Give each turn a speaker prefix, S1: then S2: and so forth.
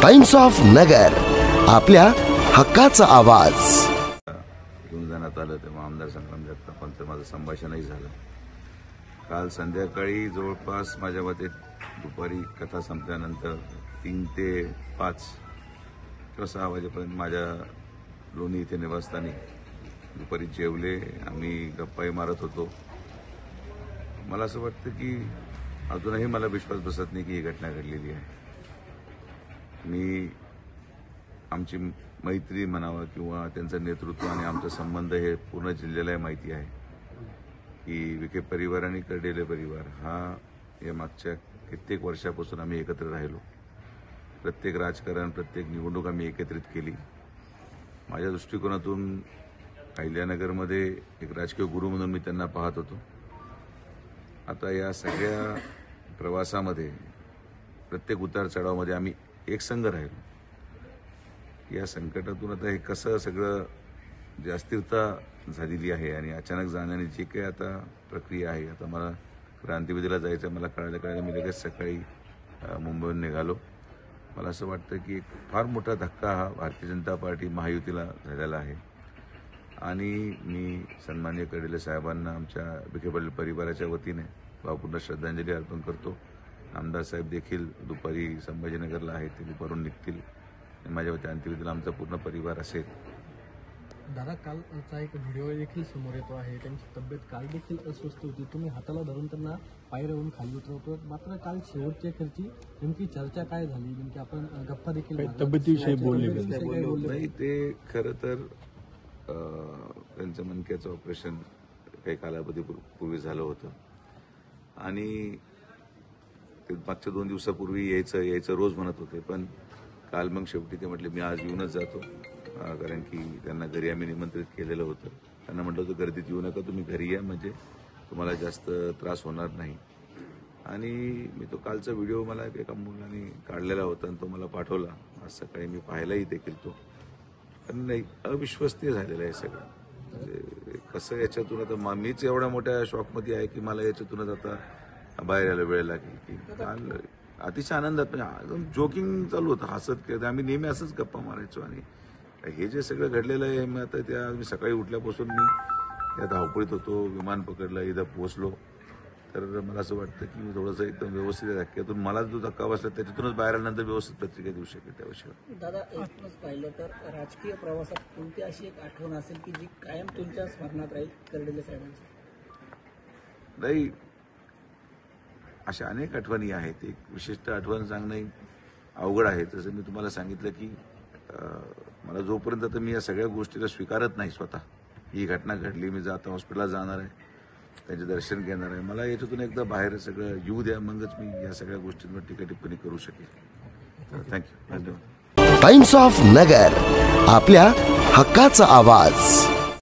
S1: Times of नगर, आपल्या हक्काचा आवाज.
S2: घेऊन जाण्यात आलं तेव्हा आमदार संग्राम जगतापांचं माझं संभाषणही झालं. काल संध्याकाळी जवळपास माझ्या मते दुपारी कथा संपल्यानंतर 3 ते 5 किंवा 6 वाजेपर्यंत माझ्या लोणी इथे निवासस्थानी दुपारी जेवले. आम्ही गप्पाही मारत होतो. मला असं वाटतं की अजूनही मला विश्वास बसत नाही की ही घटना घडलेली आहे. आमची मैत्री म्हणावं किंवा त्यांचं नेतृत्व आणि आमचा संबंध हे पूर्ण जिल्ह्याला माहिती आहे की विखे परिवार आणि कर्डिले परिवार हा या मागच्या कित्येक वर्षापासून आम्ही एकत्र राहिलो. प्रत्येक राजकारण, प्रत्येक निवडणूक आम्ही एकत्रित केली. माझ्या दृष्टिकोनातून अहिल्यानगरमध्ये एक राजकीय गुरु म्हणून मी त्यांना पाहत होतो. आता या सगळ्या प्रवासामध्ये प्रत्येक उतार चढावामध्ये आम्ही एक संघ राहिलो. या संकटातून आता हे कसं सगळं जी अस्थिरता झालेली आहे आणि अचानक जाण्याने जी काही आता प्रक्रिया आहे, आता मला क्रांतिवेदीला जायचं मला कळालं मी लगेच सकाळी मुंबईहून निघालो. मला असं वाटतं की एक फार मोठा धक्का हा भारतीय जनता पार्टी महायुतीला झालेला आहे आणि मी सन्माननीय कर्डिले साहेबांना आमच्या विखे परिवाराच्या वतीने भावपूर्ण श्रद्धांजली अर्पण करतो. आमदार साहेब देखील दुपारी संभाजीनगरला आहेत, ते दुपारून निघतील. माझ्या वतीने अंत्यविधीला आमचा पूर्ण परिवार असेल.
S3: दादा, कालचा एक व्हिडिओ देखील समोर येतो आहे. त्यांची तब्येत काल देखील अस्वस्थ होती. तुम्ही हाताला धरून त्यांना पायऱ्यावरून खाली उतरवतो. मात्र काल शेवटच्या खर्ची नेमकी चर्चा काय झाली? नेमकी आपण गप्पा देखील
S4: तब्येतीविषयी बोलले
S2: नाही. ते खरं तर त्यांचं मणक्याचं ऑपरेशन काही कालावधीपूर्वी झालं होतं आणि ते मागच्या 2 दिवसापूर्वी यायचं रोज म्हणत होते. पण काल मग शेवटी ते म्हटले मी आज येऊनच जातो, कारण की त्यांना घरी आम्ही निमंत्रित केलेलं होतं. त्यांना म्हटलं होतं गर्दीत येऊ नका, तुम्ही घरी या, म्हणजे तुम्हाला जास्त त्रास होणार नाही. आणि मी तो कालचा व्हिडिओ मला एका मुलाने काढलेला होता आणि तो मला पाठवला. आज सकाळी मी पाहिलाही देखील तो. पण नाही, अविश्वसनीय झालेलं आहे सगळं. म्हणजे कसं याच्यातून आता मीच एवढ्या मोठ्या शॉकमध्ये आहे की मला याच्यातूनच आता बाहेर यायला वेळ लागेल. की काल अतिशय आनंदात म्हणजे जोकिंग चालू होतं, हसत खेळत आम्ही नेहमी असंच गप्पा मारायचो. आणि हे जे सगळं घडलेलं आहे मी आता मी सकाळी उठल्यापासून मी त्या धावपळीत होतो. विमान पकडलं, इथं पोहोचलो. तर मला असं वाटतं की मी थोडंसं एकदम व्यवस्थित धक्क्यातून मला जो धक्का बसला त्याच्यातूनच बाहेर आल्यानंतर व्यवस्थित प्रतिक्रिया देऊ शकेल त्या विषयावर.
S5: दादा, एकूणच पाहिलं तर राजकीय प्रवासात कोणती अशी एक आठवण असेल की जी कायम तुमच्या स्मरणात राहील कर्डिले साहेबांची?
S2: नाही, अशा अनेक आठवणी आहेत. एक विशिष्ट आठवण सांगणं अवघड आहे. तसं मी तुम्हाला सांगितलं की मला जोपर्यंत आता मी या सगळ्या गोष्टीला स्वीकारत नाही स्वतः, ही घटना घडली, मी जाता हॉस्पिटलला जाणार आहे, त्यांचे दर्शन घेणार आहे, मला याच्यातून एकदा बाहेर सगळं येऊ द्या, मगच मी या सगळ्या गोष्टींवर टीका टिप्पणी करू शकेल. थँक्यू. धन्यवाद.
S1: टाइम्स ऑफ नगर, आपल्या हक्काचा आवाज.